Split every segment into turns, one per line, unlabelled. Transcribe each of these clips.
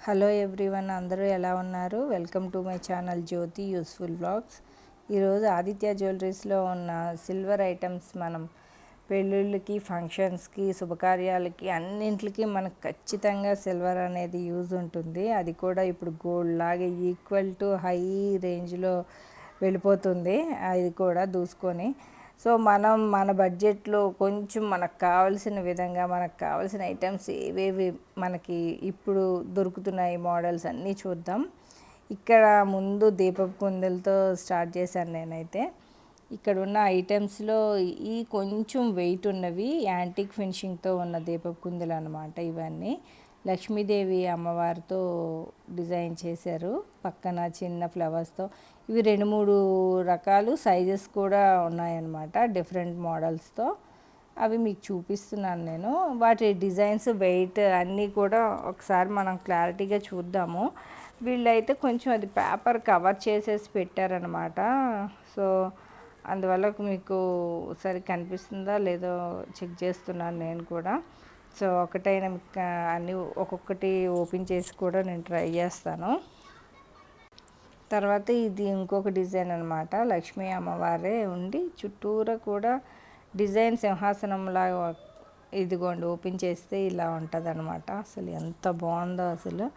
Hello everyone, అందరూ ఎలా ఉన్నారు? Welcome to my channel Jyothi useful blogs. ఈరోజు ఆదిత్య జ్యువెలరీస్లో ఉన్న సిల్వర్ ఐటమ్స్ మనం పెళ్ళిళ్ళకి, ఫంక్షన్స్కి, శుభకార్యాలకి అన్నింటికి మనకు ఖచ్చితంగా సిల్వర్ అనేది యూజ్ ఉంటుంది. అది కూడా ఇప్పుడు గోల్డ్ లాగే ఈక్వల్ టు హై రేంజ్లో వెళ్ళిపోతుంది. అది కూడా దూసుకొని సో మనం మన బడ్జెట్లో కొంచెం మనకు కావాల్సిన విధంగా మనకు కావాల్సిన ఐటమ్స్ ఏవేవి మనకి ఇప్పుడు దొరుకుతున్నాయి మోడల్స్ అన్నీ చూద్దాం. ఇక్కడ ముందు దీపపు కుందలతో స్టార్ట్ చేశాను నేనైతే. ఇక్కడ ఉన్న ఐటమ్స్లో ఈ కొంచెం వెయిట్ ఉన్నవి యాంటిక్ ఫినిషింగ్తో ఉన్న దీపపు కుందలు అనమాట. ఇవన్నీ లక్ష్మీదేవి అమ్మవారితో డిజైన్ చేశారు, పక్కన చిన్న ఫ్లవర్స్తో. ఇవి 2-3 రకాలు సైజెస్ కూడా ఉన్నాయన్నమాట, డిఫరెంట్ మోడల్స్తో. అవి మీకు చూపిస్తున్నాను నేను. వాటి డిజైన్స్, వెయిట్ అన్నీ కూడా ఒకసారి మనం క్లారిటీగా చూద్దాము. వీళ్ళైతే కొంచెం అది పేపర్ కవర్ చేసేసి పెట్టారనమాట. సో అందువల్ల మీకు సరి కనిపిస్తుందా లేదో చెక్ చేస్తున్నాను నేను కూడా. సో ఒకటైనా అన్నీ ఒక్కొక్కటి ఓపెన్ చేసి కూడా నేను ట్రై చేస్తాను. తర్వాత ఇది ఇంకొక డిజైన్ అనమాట. లక్ష్మీ అమ్మవారే ఉండి చుట్టూరా కూడా డిజైన్ సింహాసనంలాగా. ఇదిగోండి, ఓపెన్ చేస్తే ఇలా ఉంటుంది అనమాట. అసలు ఎంత బాగుందో అసలు.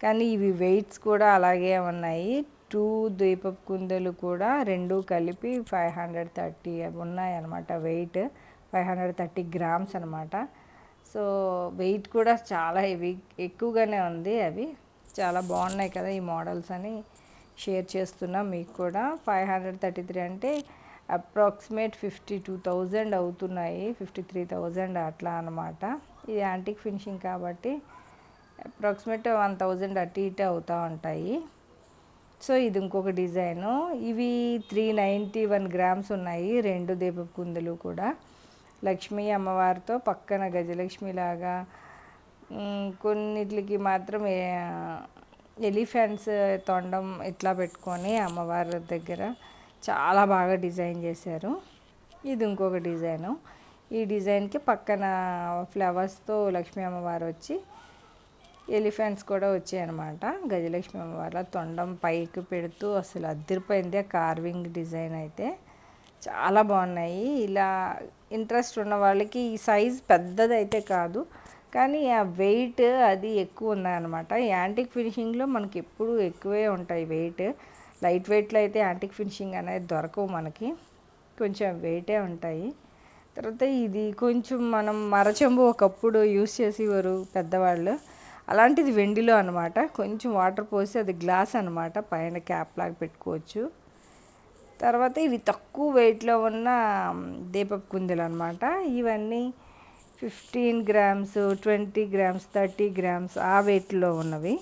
కానీ ఇవి వెయిట్స్ కూడా అలాగే ఉన్నాయి. 2 దీపపు కుందలు కూడా 2 కలిపి 530 అవి ఉన్నాయన్నమాట. వెయిట్ 530 గ్రామ్స్ అనమాట. సో వెయిట్ కూడా చాలా హెవీ, ఎక్కువగానే ఉంది. అవి చాలా బాగున్నాయి కదా ఈ మోడల్స్ అని షేర్ చేస్తున్నా మీకు కూడా. 533 అంటే అప్రాక్సిమేట్ 52,000 అవుతున్నాయి, 53,000 అట్లా అనమాట. ఇది యాంటిక్ ఫినిషింగ్ కాబట్టి అప్రాక్సిమేట్ 1,000 అటు ఇటు అవుతూ ఉంటాయి. సో ఇది ఇంకొక డిజైను. ఇవి 391 గ్రామ్స్ ఉన్నాయి, 2 దీపపు కుందలు కూడా. లక్ష్మీ అమ్మవారితో పక్కన గజలక్ష్మిలాగా, కొన్నిటికి మాత్రం ఎలిఫెంట్స్ తొండం ఇట్లా పెట్టుకొని అమ్మవారి దగ్గర చాలా బాగా డిజైన్ చేశారు. ఇది ఇంకొక డిజైను. ఈ డిజైన్కి పక్కన ఫ్లవర్స్తో లక్ష్మీ అమ్మవారు వచ్చి, ఎలిఫెంట్స్ కూడా వచ్చాయన్నమాట. గజలక్ష్మి అమ్మవారి తొండం పైకి పెడుతూ అసలు అదిరిపోయింది ఆ కార్వింగ్ డిజైన్ అయితే. చాలా బాగున్నాయి. ఇలా ఇంట్రెస్ట్ ఉన్న వాళ్ళకి ఈ సైజ్ పెద్దదైతే కాదు, కానీ ఆ వెయిట్ అది ఎక్కువ ఉన్నాయన్నమాట. యాంటిక్ ఫినిషింగ్లో మనకి ఎప్పుడు ఎక్కువే ఉంటాయి వెయిట్. లైట్ వెయిట్లో అయితే యాంటిక్ ఫినిషింగ్ అనేది దొరకవు మనకి, కొంచెం వెయిటే ఉంటాయి. తర్వాత ఇది కొంచెం మనం మరచెంబు ఒకప్పుడు యూస్ చేసేవారు పెద్దవాళ్ళు, అలాంటిది వెండిలో అనమాట. కొంచెం వాటర్ పోసి అది గ్లాస్ అనమాట, పైన క్యాప్ లాగా పెట్టుకోవచ్చు. తర్వాత ఇవి తక్కువ వెయిట్లో ఉన్న దీపపు కుందలు అనమాట. ఇవన్నీ 15 గ్రామ్స్, 20 గ్రామ్స్, 30 గ్రామ్స్ ఆ వెయిట్లో ఉన్నవి.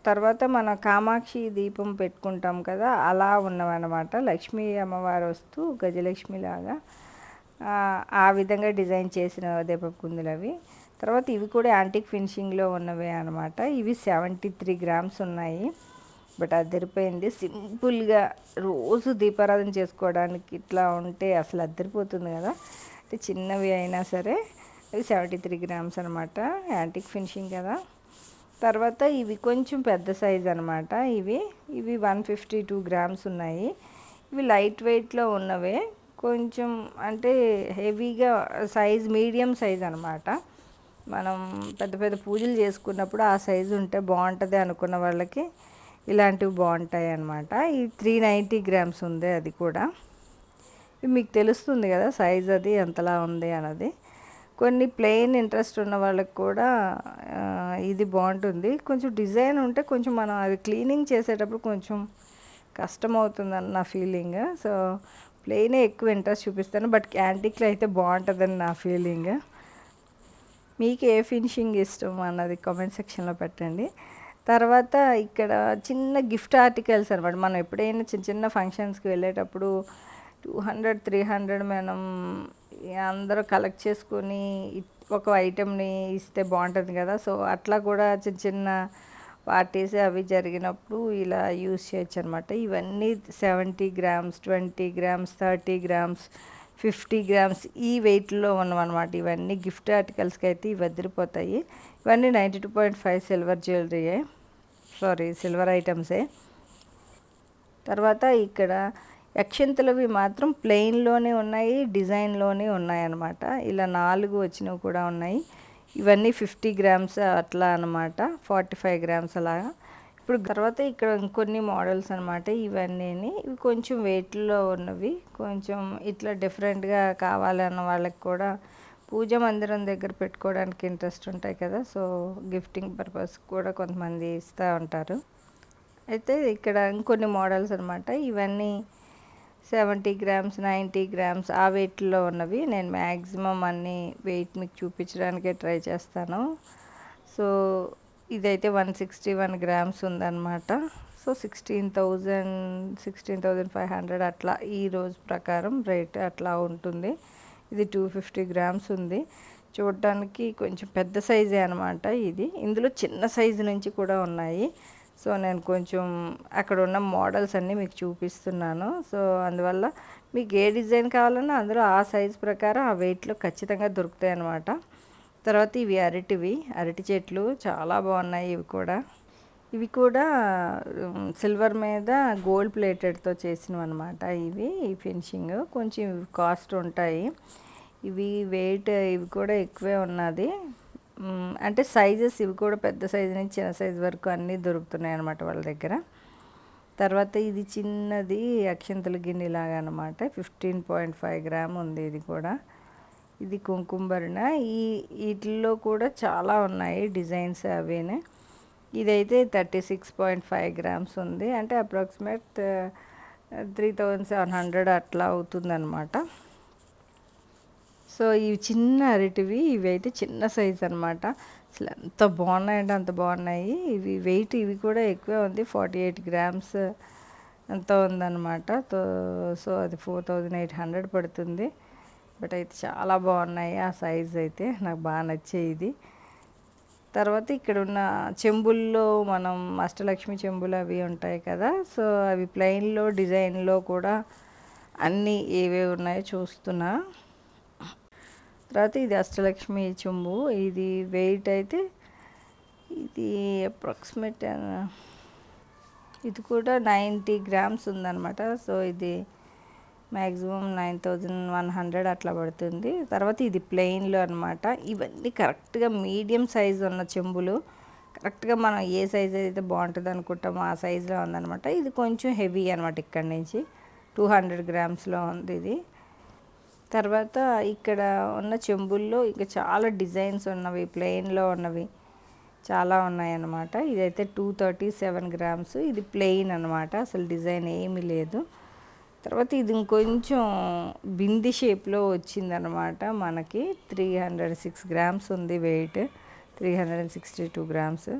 తర్వాత మన కామాక్షి దీపం పెట్టుకుంటాం కదా, అలా ఉన్నవన్నమాట. లక్ష్మీ అమ్మవారు వస్తూ గజలక్ష్మిలాగా ఆ విధంగా డిజైన్ చేసిన దీపపు కుందలు అవి. తర్వాత ఇవి కూడా యాంటిక్ ఫినిషింగ్లో ఉన్నవే అనమాట. ఇవి 73 గ్రామ్స్ ఉన్నాయి. బట్ అది అదిరిపోయింది. సింపుల్గా రోజు దీపారాధన చేసుకోవడానికి ఇట్లా ఉంటే అసలు అదిరిపోతుంది కదా. అంటే చిన్నవి అయినా సరే. ఇవి 73 గ్రామ్స్ అనమాట, యాంటిక్ ఫినిషింగ్ కదా. తర్వాత ఇవి కొంచెం పెద్ద సైజ్ అనమాట. ఇవి 152 గ్రామ్స్ ఉన్నాయి. ఇవి లైట్ వెయిట్లో ఉన్నవే, కొంచెం అంటే హెవీగా సైజ్ మీడియం సైజ్ అనమాట. మనం పెద్ద పెద్ద పూజలు చేసుకున్నప్పుడు ఆ సైజు ఉంటే బాగుంటుంది అనుకున్న వాళ్ళకి ఇలాంటివి బాగుంటాయి అన్నమాట. ఈ 390 గ్రామ్స్ ఉంది అది కూడా. మీకు తెలుస్తుంది కదా సైజ్ అది ఎంతలా ఉంది అన్నది. కొన్ని ప్లెయిన్ ఇంట్రెస్ట్ ఉన్న వాళ్ళకి కూడా ఇది బాగుంటుంది. కొంచెం డిజైన్ ఉంటే కొంచెం మనం అది క్లీనింగ్ చేసేటప్పుడు కొంచెం కష్టమవుతుందని నా ఫీలింగ్. సో ప్లెయినే ఎక్కువ ఇంట్రెస్ట్ చూపిస్తాను, బట్ యాంటిక్లో అయితే బాగుంటుందని నా ఫీలింగ్. మీకు ఏ ఫినిషింగ్ ఇష్టం అన్నది కామెంట్ సెక్షన్లో పెట్టండి. తర్వాత ఇక్కడ చిన్న గిఫ్ట్ ఆర్టికల్స్ అనమాట. మనం ఎప్పుడైనా చిన్న చిన్న ఫంక్షన్స్కి వెళ్ళేటప్పుడు 200-300 మనం అందరూ కలెక్ట్ చేసుకొని ఒక ఐటెంని ఇస్తే బాగుంటుంది కదా. సో అట్లా కూడా చిన్న చిన్న పార్టీస్ అవి జరిగినప్పుడు ఇలా యూస్ చేయొచ్చు అనమాట. ఇవన్నీ 70 గ్రామ్స్, 20 గ్రామ్స్, 30 గ్రామ్స్, 50 గ్రామ్స్ ఈ వెయిట్లో ఉన్నవన్నమాట. ఇవన్నీ గిఫ్ట్ ఆర్టికల్స్కి అయితే ఇవి వదిలిపోతాయి. ఇవన్నీ 92.5 సిల్వర్ జ్యువెలరీయే, సారీ సిల్వర్ ఐటమ్సే. తర్వాత ఇక్కడ అక్షింతలవి మాత్రం ప్లెయిన్లోనే ఉన్నాయి, డిజైన్లోనే ఉన్నాయన్నమాట. ఇలా 4 వచ్చినవి కూడా ఉన్నాయి. ఇవన్నీ 50 గ్రామ్స్ అట్లా అనమాట, 45 గ్రామ్స్ అలాగా. ఇప్పుడు తర్వాత ఇక్కడ ఇంకొన్ని మోడల్స్ అనమాట. ఇవన్నీ ఇవి కొంచెం వెయిట్లో ఉన్నవి, కొంచెం ఇట్లా డిఫరెంట్గా కావాలన్న వాళ్ళకి కూడా పూజ మందిరం దగ్గర పెట్టుకోవడానికి ఇంట్రెస్ట్ ఉంటాయి కదా, సో గిఫ్టింగ్ పర్పస్ కూడా కొంతమంది ఇస్తూ ఉంటారు. అయితే ఇక్కడ ఇంకొన్ని మోడల్స్ అనమాట. ఇవన్నీ 70 గ్రామ్స్, 90 గ్రామ్స్ ఆ వెయిట్లో ఉన్నవి. నేను మ్యాక్సిమం అన్ని వెయిట్ మీకు చూపించడానికే ట్రై చేస్తాను. సో ఇదైతే 161 గ్రామ్స్ ఉందన్నమాట. సో 16,500 అట్లా ఈ రోజు ప్రకారం రేట్ అట్లా ఉంటుంది. ఇది 250 గ్రామ్స్ ఉంది. చూడటానికి కొంచెం పెద్ద సైజే అనమాట ఇది. ఇందులో చిన్న సైజు నుంచి కూడా ఉన్నాయి. సో నేను కొంచెం అక్కడ ఉన్న మోడల్స్ అన్నీ మీకు చూపిస్తున్నాను. సో అందువల్ల మీకు ఏ డిజైన్ కావాలన్నా అందులో ఆ సైజు ప్రకారం ఆ వెయిట్లో ఖచ్చితంగా దొరుకుతాయి అన్నమాట. తర్వాత ఇవి అరటి చెట్లు చాలా బాగున్నాయి. ఇవి కూడా సిల్వర్ మీద గోల్డ్ ప్లేటెడ్తో చేసినవి అనమాట. ఇవి ఈ ఫినిషింగ్ కొంచెం కాస్ట్ ఉంటాయి. ఇవి వెయిట్ ఇవి కూడా ఎక్కువే ఉన్నది. అంటే సైజెస్ ఇవి కూడా పెద్ద సైజు నుంచి చిన్న సైజు వరకు అన్నీ దొరుకుతున్నాయి అన్నమాట వాళ్ళ దగ్గర. తర్వాత ఇది చిన్నది అక్షింతల గిన్నెలాగా అనమాట, 15.5 గ్రామ్ ఉంది ఇది కూడా. ఇది కుంకుమభరణ. వీటిల్లో కూడా చాలా ఉన్నాయి డిజైన్స్ అవేనే. ఇదైతే 36.5 గ్రామ్స్ ఉంది, అంటే అప్రాక్సిమేట్ 3700 అట్లా అవుతుందన్నమాట. సో ఇవి చిన్న అరటివి, ఇవి అయితే చిన్న సైజ్ అనమాట. అసలు ఎంత బాగున్నాయంటే అంత బాగున్నాయి. ఇవి వెయిట్ ఇవి కూడా ఎక్కువే ఉంది, 48 గ్రామ్స్ ఎంత ఉందన్నమాట. సో అది 4800 పడుతుంది. బట్ అయితే చాలా బాగున్నాయి. ఆ సైజ్ అయితే నాకు బాగా నచ్చాయి ఇది. తర్వాత ఇక్కడ ఉన్న చెంబుల్లో మనం అష్టలక్ష్మి చెంబులు అవి ఉంటాయి కదా, సో అవి ప్లెయిన్లో డిజైన్లో కూడా అన్నీ ఏవేవి ఉన్నాయో చూస్తున్నా. తర్వాత ఇది అష్టలక్ష్మి చెంబు. ఇది వెయిట్ అయితే ఇది అప్రాక్సిమేట్ ఇది కూడా 90 గ్రామ్స్ ఉందన్నమాట. సో ఇది మ్యాక్సిమం 9100 అట్లా పడుతుంది. తర్వాత ఇది ప్లెయిన్లో అనమాట. ఇవన్నీ కరెక్ట్గా మీడియం సైజు ఉన్న చెంబులు. కరెక్ట్గా మనం ఏ సైజ్ అయితే బాగుంటుంది అనుకుంటామో ఆ సైజులో ఉందన్నమాట. ఇది కొంచెం హెవీ అనమాట, ఇక్కడి నుంచి 200 గ్రామ్స్లో ఉంది ఇది. తర్వాత ఇక్కడ ఉన్న చెంబుల్లో ఇంకా చాలా డిజైన్స్ ఉన్నవి, ప్లెయిన్లో ఉన్నవి చాలా ఉన్నాయన్నమాట. ఇదైతే 237 గ్రామ్స్. ఇది ప్లెయిన్ అనమాట, అసలు డిజైన్ ఏమీ లేదు. తర్వాత ఇది ఇంకొంచెం బింది షేప్లో వచ్చిందనమాట మనకి. 306 గ్రామ్స్ ఉంది వెయిట్, 362 గ్రామ్స్.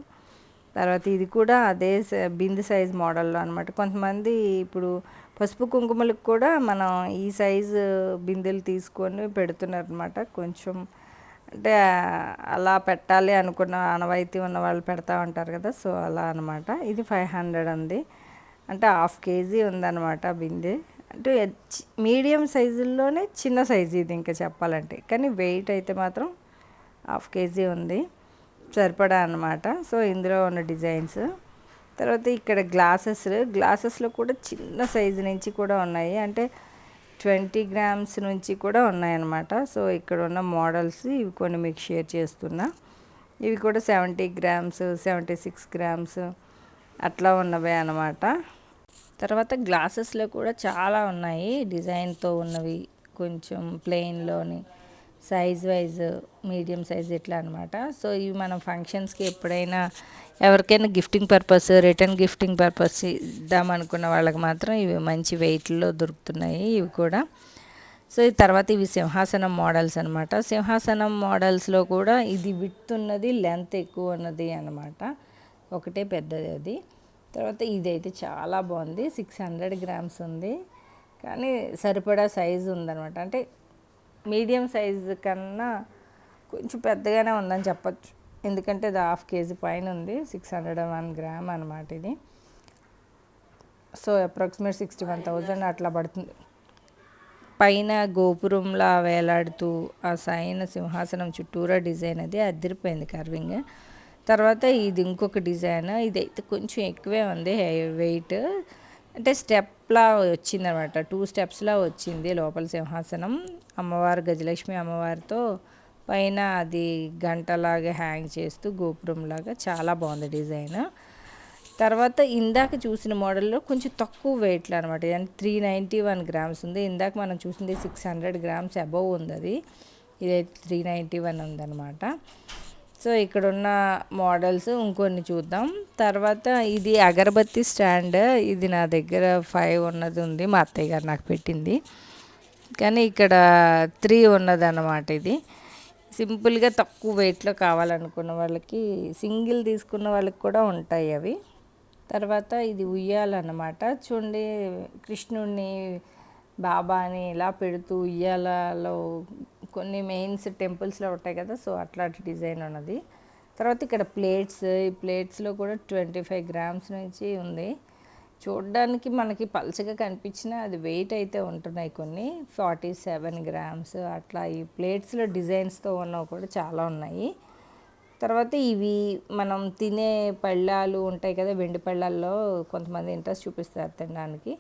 తర్వాత ఇది కూడా అదే బింది సైజ్ మోడల్లో అనమాట. కొంతమంది ఇప్పుడు పసుపు కుంకుమలకు కూడా మనం ఈ సైజు బిందెలు తీసుకొని పెడుతున్నారు అనమాట. కొంచెం అంటే అలా పెట్టాలి అనుకున్న ఆనవాయితీ ఉన్న వాళ్ళు పెడతా ఉంటారు కదా, సో అలా అనమాట. ఇది 500 ఉంది, అంటే 1/2 కేజీ ఉందన్నమాట బిందె. అంటే మీడియం సైజుల్లోనే చిన్న సైజు ఇది ఇంకా చెప్పాలంటే, కానీ వెయిట్ అయితే మాత్రం 1/2 కేజీ ఉంది, సరిపడా అనమాట. సో ఇందులో ఉన్న డిజైన్స్. తర్వాత ఇక్కడ గ్లాసెస్లో కూడా చిన్న సైజు నుంచి కూడా ఉన్నాయి, అంటే 20 గ్రామ్స్ నుంచి కూడా ఉన్నాయన్నమాట. సో ఇక్కడ ఉన్న మోడల్స్ ఇవి కొన్ని మీకు షేర్ చేస్తున్నా. ఇవి కూడా 70 గ్రామ్స్, 76 గ్రామ్స్ అట్లా ఉన్నవే అన్నమాట. తర్వాత గ్లాసెస్లో కూడా చాలా ఉన్నాయి డిజైన్తో ఉన్నవి, కొంచెం ప్లెయిన్లోని సైజ్ వైజ్ మీడియం సైజ్ ఇట్లా అనమాట. సో ఇవి మనం ఫంక్షన్స్కి ఎప్పుడైనా ఎవరికైనా gifting purpose, return gifting purpose ఇద్దామనుకున్న వాళ్ళకి మాత్రం ఇవి మంచి వెయిట్లో దొరుకుతున్నాయి ఇవి కూడా. సో ఈ తర్వాత ఇవి సింహాసనం మోడల్స్ అనమాట. సింహాసనం మోడల్స్లో కూడా ఇది విడ్త్ ఉన్నది, లెంత్ ఎక్కువ ఉన్నది అనమాట, ఒకటే పెద్దది అది. తర్వాత ఇదైతే చాలా బాగుంది, 600 గ్రామ్స్ ఉంది, కానీ సరిపడా సైజు ఉందనమాట. అంటే మీడియం సైజు కన్నా కొంచెం పెద్దగానే ఉందని చెప్పచ్చు, ఎందుకంటే ఇది 1/2 కేజీ పైన ఉంది. 601 గ్రామ్ అనమాట ఇది. సో అప్రాక్సిమేట్ 61,000 అట్లా పడుతుంది. పైన గోపురంలా వేలాడుతూ ఆ సైన సింహాసనం చుట్టూరా డిజైన్ అది అదిరిపోయింది కర్వింగ్. తర్వాత ఇది ఇంకొక డిజైన్, ఇదైతే కొంచెం ఎక్కువే ఉంది వెయిట్, అంటే స్టెప్లా వచ్చిందనమాట, 2 స్టెప్స్లా వచ్చింది లోపల సింహాసనం. అమ్మవారు గజలక్ష్మి అమ్మవారితో పైన అది గంటలాగా హ్యాంగ్ చేస్తూ గోపురంలాగా చాలా బాగుంది డిజైన్. తర్వాత ఇందాక చూసిన మోడల్లో కొంచెం తక్కువ వెయిట్లో అనమాట, అంటే 391 గ్రామ్స్ ఉంది. ఇందాక మనం చూసింది 600 గ్రామ్స్ అబవ్ ఉంది, అది ఇదైతే 391 ఉందన్నమాట. సో ఇక్కడున్న మోడల్స్ ఇంకొన్ని చూద్దాం. తర్వాత ఇది అగరబత్తి స్టాండ్, ఇది నా దగ్గర 5 ఉన్నది ఉంది, మా అత్తయ్య గారు నాకు పెట్టింది. కానీ ఇక్కడ 3 ఉన్నదన్నమాట. ఇది సింపుల్గా తక్కువ వెయిట్లో కావాలనుకున్న వాళ్ళకి, సింగిల్ తీసుకున్న వాళ్ళకి కూడా ఉంటాయి అవి. తర్వాత ఇది ఉయ్యాలన్నమాట. చూడండి, కృష్ణుడిని బాబాని ఇలా పెడుతూ ఉయ్యాలలో కొన్ని మెయిన్స్ టెంపుల్స్లో ఉంటాయి కదా, సో అట్లాంటి డిజైన్ ఉన్నది. తర్వాత ఇక్కడ ప్లేట్స్, ఈ ప్లేట్స్లో కూడా 25 గ్రామ్స్ నుంచి ఉంది. చూడడానికి మనకి పల్చగా కనిపించినా అది వెయిట్ అయితే ఉంటున్నాయి కొన్ని, 47 గ్రామ్స్ అట్లా. ఈ ప్లేట్స్లో డిజైన్స్తో ఉన్నవి కూడా చాలా ఉన్నాయి. తర్వాత ఇవి మనం తినే పళ్ళాలు ఉంటాయి కదా, వెండి పళ్ళాల్లో కొంతమంది ఇంట్రెస్ట్ చూపిస్తారు తినడానికి.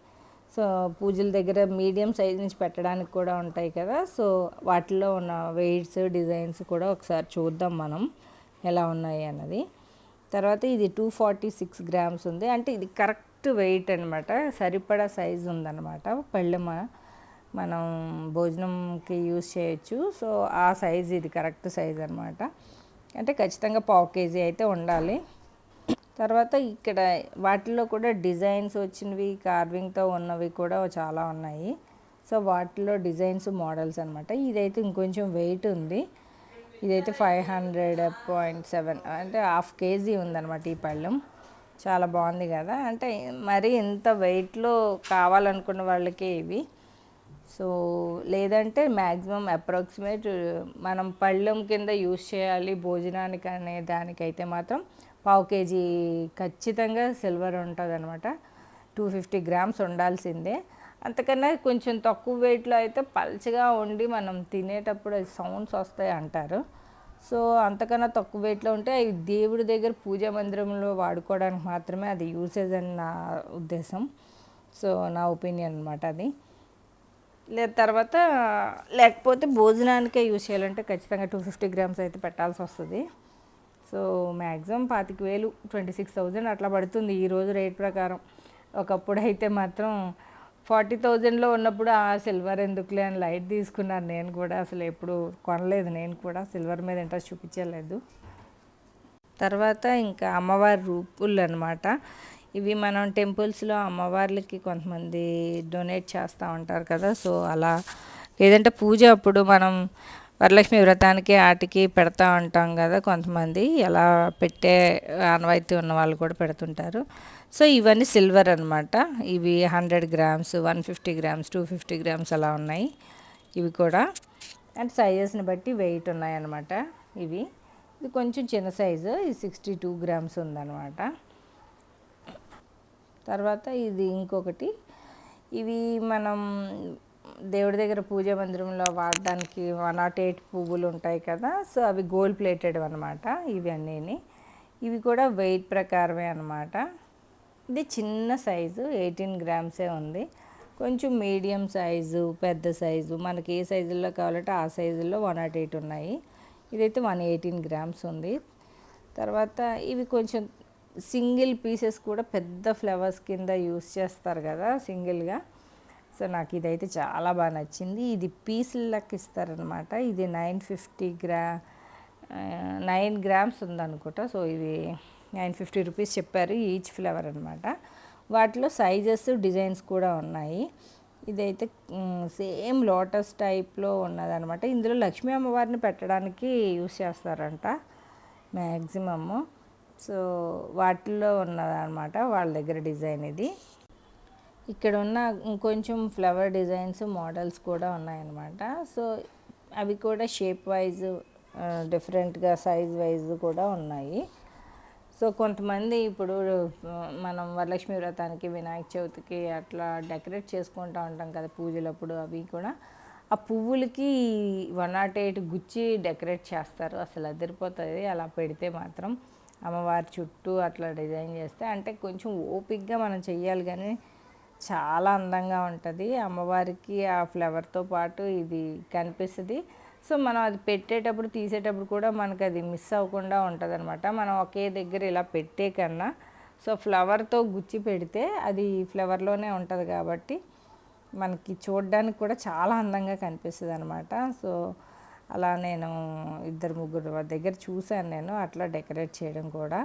సో పూజల దగ్గర మీడియం సైజ్ నుంచి పెట్టడానికి కూడా ఉంటాయి కదా, సో వాటిలో ఉన్న వెయిట్స్ డిజైన్స్ కూడా ఒకసారి చూద్దాం మనం ఎలా ఉన్నాయి అన్నది. తర్వాత ఇది 246 గ్రామ్స్ ఉంది, అంటే ఇది కరెక్ట్ వెయిట్ అనమాట, సరిపడా సైజు ఉందన్నమాట. పళ్ళెమ మనం భోజనంకి యూజ్ చేయొచ్చు, సో ఆ సైజు ఇది కరెక్ట్ సైజ్ అనమాట. అంటే ఖచ్చితంగా 1/2 kg అయితే ఉండాలి. తర్వాత ఇక్కడ వాటిల్లో కూడా డిజైన్స్ వచ్చినవి, కార్వింగ్తో ఉన్నవి కూడా చాలా ఉన్నాయి. సో వాటిలో డిజైన్స్ మోడల్స్ అనమాట. ఇదైతే ఇంకొంచెం వెయిట్ ఉంది, ఇదైతే 500.7, అంటే 1/2 kg ఉందన్నమాట ఈ పళ్ళెం. చాలా బాగుంది కదా, అంటే మరి ఇంత వెయిట్లో కావాలనుకున్న వాళ్ళకే ఇవి. సో లేదంటే మ్యాక్సిమం అప్రాక్సిమేట్ మనం పళ్ళెం కింద యూజ్ చేయాలి భోజనానికి అనే దానికైతే మాత్రం 1/2 kg ఖచ్చితంగా సిల్వర్ ఉంటుంది అనమాట. 250 గ్రామ్స్ ఉండాల్సిందే. అంతకన్నా కొంచెం తక్కువ వెయిట్లో అయితే పల్చగా ఉండి మనం తినేటప్పుడు సౌండ్స్ వస్తాయి అంటారు. సో అంతకన్నా తక్కువ వెయిట్లో ఉంటే అవి దేవుడి దగ్గర పూజా మందిరంలో వాడుకోవడానికి మాత్రమే అది యూసేజ్ అని నా ఉద్దేశం. సో నా ఒపీనియన్ అనమాట అది. తర్వాత లేకపోతే భోజనానికే యూజ్ చేయాలంటే ఖచ్చితంగా 250 గ్రామ్స్ అయితే పెట్టాల్సి వస్తుంది. సో మ్యాక్సిమం 25,000, 26,000 అట్లా పడుతుంది ఈరోజు రేట్ ప్రకారం. ఒకప్పుడు అయితే మాత్రం 40,000లో ఉన్నప్పుడు ఆ సిల్వర్ ఎందుకులే అని లైట్ తీసుకున్నాను నేను కూడా, అసలు ఎప్పుడు కొనలేదు, నేను కూడా సిల్వర్ మీద ఇంట్రెస్ట్ చూపించలేదు. తర్వాత ఇంకా అమ్మవారి రూపులు అనమాట. ఇవి మనం టెంపుల్స్లో అమ్మవార్లకి కొంతమంది డొనేట్ చేస్తూ ఉంటారు కదా, సో అలా. లేదంటే పూజ అప్పుడు మనం వరలక్ష్మి వ్రతానికి ఆటికి పెడతా ఉంటాం కదా కొంతమంది, ఎలా పెట్టే ఆనవాయితీ ఉన్న వాళ్ళు కూడా పెడుతుంటారు. సో ఇవన్నీ సిల్వర్ అనమాట. ఇవి 100 గ్రామ్స్, 150 గ్రామ్స్, 250 గ్రామ్స్ అలా ఉన్నాయి ఇవి కూడా. అండ్ సైజెస్ని బట్టి వెయిట్ ఉన్నాయన్నమాట ఇవి. ఇది కొంచెం చిన్న సైజు, ఇది 62 గ్రామ్స్ ఉందన్నమాట. తర్వాత ఇది ఇంకొకటి, ఇవి మనం దేవుడి దగ్గర పూజా మందిరంలో వాడడానికి 108 పువ్వులు ఉంటాయి కదా, సో అవి గోల్డ్ ప్లేటెడ్ అనమాట ఇవి అన్నీ. ఇవి కూడా వెయిట్ ప్రకారమే అనమాట. ఇది చిన్న సైజు 18 గ్రామ్సే ఉంది. కొంచెం మీడియం సైజు, పెద్ద సైజు, మనకి ఏ సైజుల్లో కావాలంటే ఆ సైజుల్లో 108 ఉన్నాయి. ఇదైతే 118 గ్రామ్స్ ఉంది. తర్వాత ఇవి కొంచెం సింగిల్ పీసెస్ కూడా పెద్ద ఫ్లవర్స్ కింద యూస్ చేస్తారు కదా సింగిల్గా, సో నాకు ఇదైతే చాలా బాగా నచ్చింది. ఇది పీసులకి ఇస్తారనమాట. ఇది 9 గ్రామ్స్ ఉందనుకుంటా. సో ఇది 950 రూపీస్ చెప్పారు ఈచ్ ఫ్లవర్ అనమాట. వాటిలో సైజెస్, డిజైన్స్ కూడా ఉన్నాయి. ఇదైతే సేమ్ లోటస్ టైప్లో ఉన్నదనమాట. ఇందులో లక్ష్మీ అమ్మవారిని పెట్టడానికి యూస్ చేస్తారంట మ్యాక్సిమము. సో వాటిల్లో ఉన్నదనమాట వాళ్ళ దగ్గర డిజైన్ ఇది. ఇక్కడ ఉన్న ఇంకొంచెం ఫ్లవర్ డిజైన్స్, మోడల్స్ కూడా ఉన్నాయన్నమాట. సో అవి కూడా షేప్ వైజ్ డిఫరెంట్గా, సైజ్ వైజ్ కూడా ఉన్నాయి. సో కొంతమంది ఇప్పుడు మనం వరలక్ష్మి వ్రతానికి వినాయక చవితికి అట్లా డెకరేట్ చేసుకుంటూ ఉంటాం కదా పూజలప్పుడు. అవి కూడా ఆ పువ్వులకి 108 గుచ్చి డెకరేట్ చేస్తారు. అసలు అదిరిపోతుంది అలా పెడితే మాత్రం. అమ్మవారి చుట్టూ అట్లా డిజైన్ చేస్తే అంటే కొంచెం ఓపిక్గా మనం చెయ్యాలి, కానీ చాలా అందంగా ఉంటుంది. అమ్మవారికి ఆ ఫ్లవర్తో పాటు ఇది కనిపిస్తుంది. సో మనం అది పెట్టేటప్పుడు తీసేటప్పుడు కూడా మనకు అది మిస్ అవ్వకుండా ఉంటుంది అనమాట. మనం ఒకే దగ్గర ఇలా పెట్టే కన్నా సో ఫ్లవర్తో గుచ్చి పెడితే అది ఫ్లవర్లోనే ఉంటుంది కాబట్టి మనకి చూడడానికి కూడా చాలా అందంగా కనిపిస్తుంది అనమాట. సో అలా నేను 2-3 దగ్గర చూశాను నేను అట్లా డెకరేట్ చేయడం కూడా.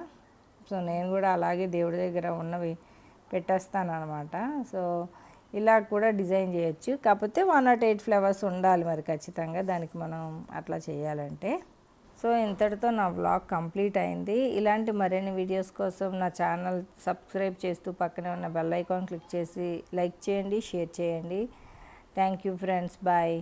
సో నేను కూడా అలాగే దేవుడి దగ్గర ఉన్నవి పెట్టేస్తాను అనమాట. సో ఇలా కూడా డిజైన్ చేయొచ్చు. కాకపోతే 108 ఫ్లవర్స్ ఉండాలి మరి ఖచ్చితంగా దానికి మనం అట్లా చేయాలంటే. సో ఇంతటితో నా వ్లాగ్ కంప్లీట్ అయింది. ఇలాంటి మరిన్ని వీడియోస్ కోసం నా ఛానల్ సబ్స్క్రైబ్ చేస్తూ పక్కనే ఉన్న బెల్ ఐకాన్ క్లిక్ చేసి లైక్ చేయండి, షేర్ చేయండి. Thank you friends, bye.